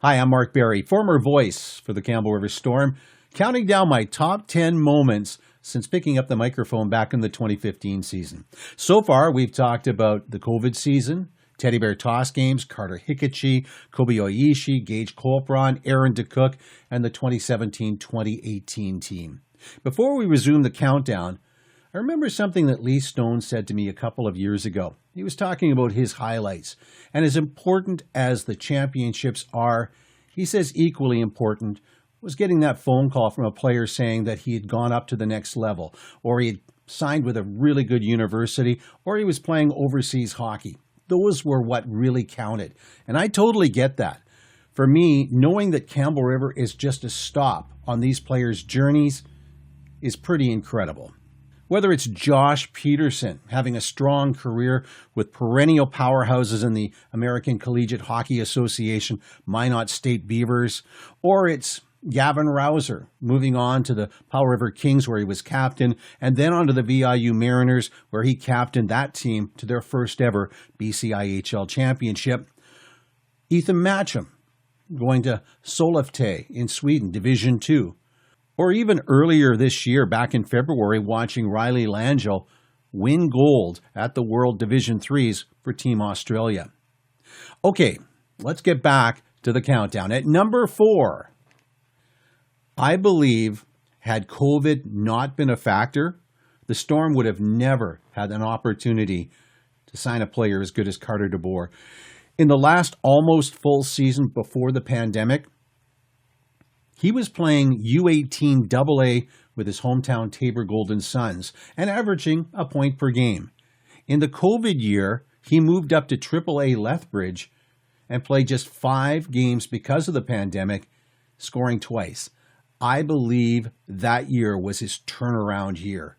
Hi, I'm Mark Barry, former voice for the Campbell River Storm, counting down my top 10 moments since picking up the microphone back in the 2015 season. So far, we've talked about the COVID season, Teddy Bear Toss games, Carter Hikachi, Kobe Oishi, Gage Colpron, Aaron DeCook, and the 2017-2018 team. Before we resume the countdown, I remember something that Lee Stone said to me a couple of years ago. He was talking about his highlights, and as important as the championships are, he says equally important was getting that phone call from a player saying that he had gone up to the next level, or he had signed with a really good university, or he was playing overseas hockey. Those were what really counted, and I totally get that. For me, knowing that Campbell River is just a stop on these players' journeys is pretty incredible. Whether it's Josh Peterson having a strong career with perennial powerhouses in the American Collegiate Hockey Association, Minot State Beavers, or it's Gavin Rouser moving on to the Powell River Kings where he was captain, and then on to the VIU Mariners where he captained that team to their first ever BCIHL championship. Ethan Matcham going to Sollefteå in Sweden, Division II. Or even earlier this year, back in February, watching Riley Langell win gold at the World Division IIIs for Team Australia. Okay, let's get back to the countdown. At number 4, I believe had COVID not been a factor, the Storm would have never had an opportunity to sign a player as good as Carter DeBoer. In the last almost full season before the pandemic, he was playing U18 AA with his hometown Tabor Golden Suns and averaging a point per game. In the COVID year, he moved up to AAA Lethbridge and played just 5 games because of the pandemic, scoring twice. I believe that year was his turnaround year.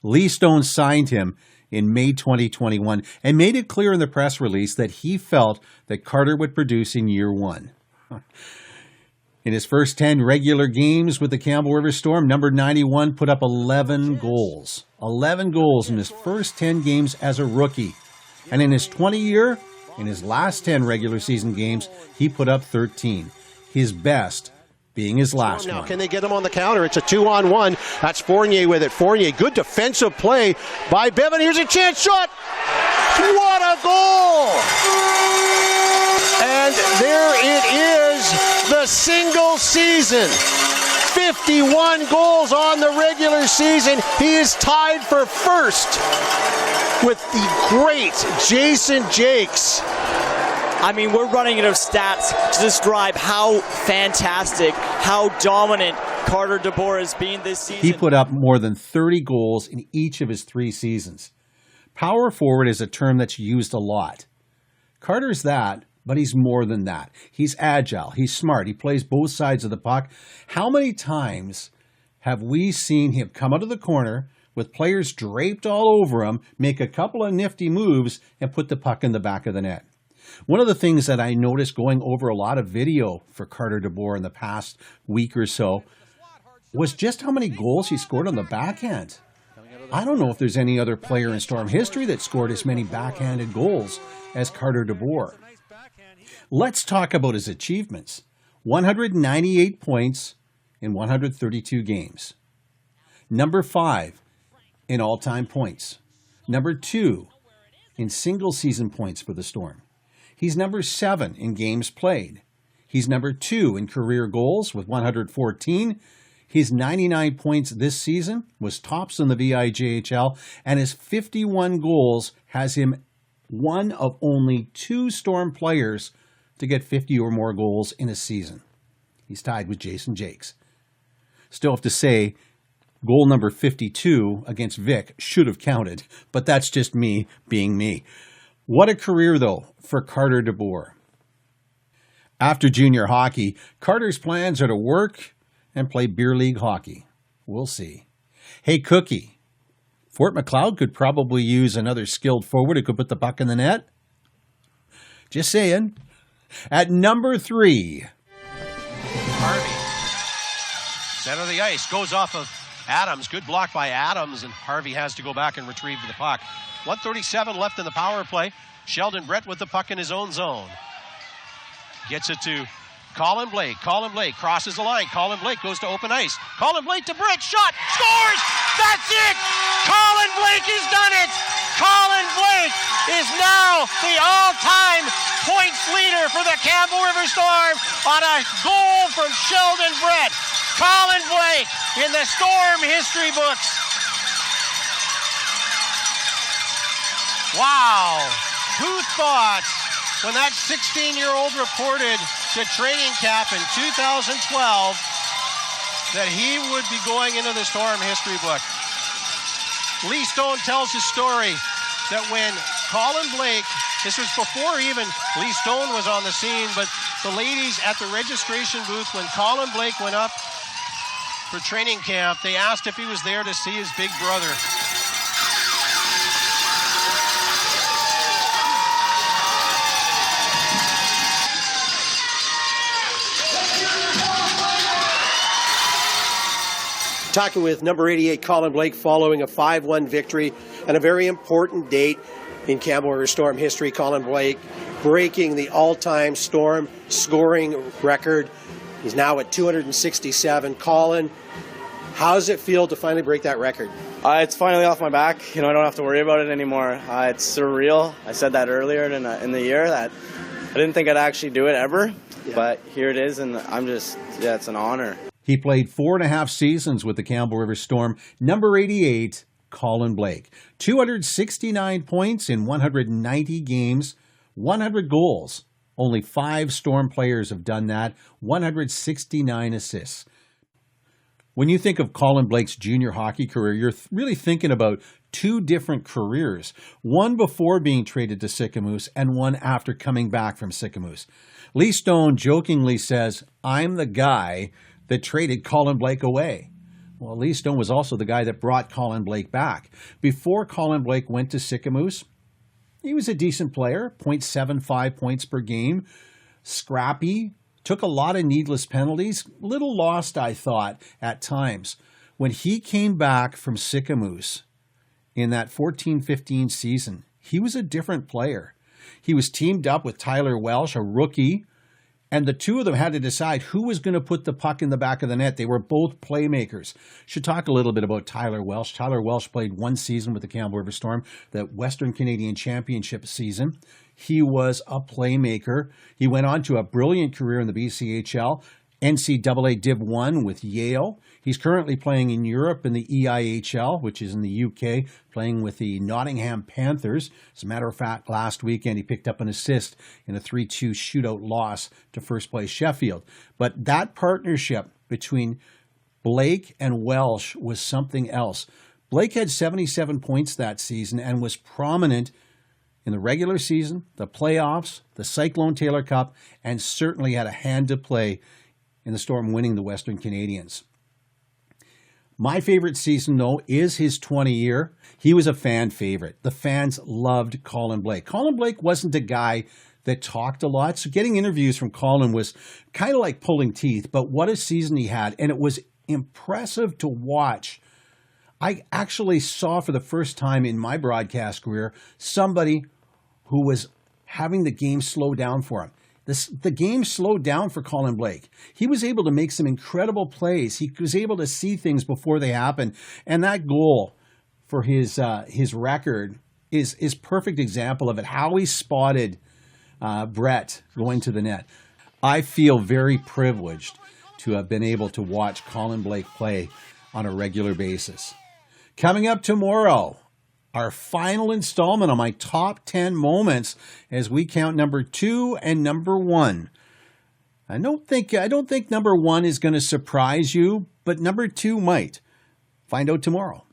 Lee Stone signed him in May 2021 and made it clear in the press release that he felt that Carter would produce in year 1. In his first 10 regular games with the Campbell River Storm, number 91 put up 11 goals. 11 goals in his first 10 games as a rookie. And in his 20 year, in his last 10 regular season games, he put up 13. His best being his last one. Can they get him on the counter? It's a 2-on-1. That's Fournier with it. Fournier, good defensive play by Bevan. Here's a chance shot. What a goal! And there it is, the single season. 51 goals on the regular season. He is tied for first with the great Jason Jakes. I mean, we're running out of stats to describe how fantastic, how dominant Carter DeBoer has been this season. He put up more than 30 goals in each of his 3 seasons. Power forward is a term that's used a lot. Carter's that, but he's more than that. He's agile, he's smart, he plays both sides of the puck. How many times have we seen him come out of the corner with players draped all over him, make a couple of nifty moves, and put the puck in the back of the net? One of the things that I noticed going over a lot of video for Carter DeBoer in the past week or so was just how many goals he scored on the backhand. I don't know if there's any other player in Storm history that scored as many backhanded goals as Carter DeBoer. Let's talk about his achievements. 198 points in 132 games. Number 5 in all-time points. Number 2 in single-season points for the Storm. He's number 7 in games played. He's number 2 in career goals with 114. His 99 points this season was tops in the VIJHL, and his 51 goals has him one of only 2 Storm players to get 50 or more goals in a season. He's tied with Jason Jakes. Still have to say, goal number 52 against Vic should have counted, but that's just me being me. What a career, though, for Carter DeBoer. After junior hockey, Carter's plans are to work and play beer league hockey. We'll see. Hey, Cookie, Fort McLeod could probably use another skilled forward who could put the puck in the net. Just saying. At number 3. Harvey, center of the ice, goes off of Adams. Good block by Adams, and Harvey has to go back and retrieve the puck. 1:37 left in the power play. Sheldon Brett with the puck in his own zone. Gets it to Colin Blake. Colin Blake crosses the line. Colin Blake goes to open ice. Colin Blake to Britt. Shot. Scores! That's it! Colin Blake has done it! Colin Blake is now the all-time points leader for the Campbell River Storm on a goal from Sheldon Britt. Colin Blake in the Storm history books. Wow! Who thought when that 16-year-old reported to training camp in 2012 that he would be going into the Storm history book? Lee Stone tells his story that when Colin Blake, this was before even Lee Stone was on the scene, but the ladies at the registration booth, when Colin Blake went up for training camp, they asked if he was there to see his big brother. Talking with number 88, Colin Blake, following a 5-1 victory and a very important date in Campbell River Storm history. Colin Blake breaking the all-time Storm scoring record. He's now at 267. Colin, how does it feel to finally break that record? It's finally off my back. I don't have to worry about it anymore. It's surreal. I said that earlier in the year that I didn't think I'd actually do it ever, but here it is, and I'm just, it's an honor. He played 4.5 seasons with the Campbell River Storm. Number 88, Colin Blake. 269 points in 190 games, 100 goals. Only 5 Storm players have done that, 169 assists. When you think of Colin Blake's junior hockey career, you're really thinking about 2 different careers. One before being traded to Sicamous and one after coming back from Sicamous. Lee Stone jokingly says, "I'm the guy that traded Colin Blake away." Well, Lee Stone was also the guy that brought Colin Blake back. Before Colin Blake went to Sicamous, he was a decent player, 0.75 points per game, scrappy, took a lot of needless penalties, little lost, I thought, at times. When he came back from Sicamous in that 14-15 season, he was a different player. He was teamed up with Tyler Welsh, a rookie, and the two of them had to decide who was going to put the puck in the back of the net. They were both playmakers. Should talk a little bit about Tyler Welsh. Tyler Welsh played 1 season with the Campbell River Storm, the Western Canadian Championship season. He was a playmaker. He went on to a brilliant career in the BCHL, NCAA Div 1 with Yale. He's currently playing in Europe in the EIHL, which is in the UK, playing with the Nottingham Panthers. As a matter of fact, last weekend he picked up an assist in a 3-2 shootout loss to first place Sheffield. But that partnership between Blake and Welsh was something else. Blake had 77 points that season and was prominent in the regular season, the playoffs, the Cyclone Taylor Cup, and certainly had a hand to play in the Storm winning the Western Canadians. My favorite season, though, is his 20-year. He was a fan favorite. The fans loved Colin Blake. Colin Blake wasn't a guy that talked a lot, so getting interviews from Colin was kind of like pulling teeth, but what a season he had, and it was impressive to watch. I actually saw for the first time in my broadcast career somebody who was having the game slow down for him. The game slowed down for Colin Blake. He was able to make some incredible plays. He was able to see things before they happened. And that goal for his record is perfect example of it, how he spotted Brett going to the net. I feel very privileged to have been able to watch Colin Blake play on a regular basis. Coming up tomorrow, our final installment on my top 10 moments as we count number 2 and number 1. I don't think number 1 is going to surprise you, but number 2 might. Find out tomorrow.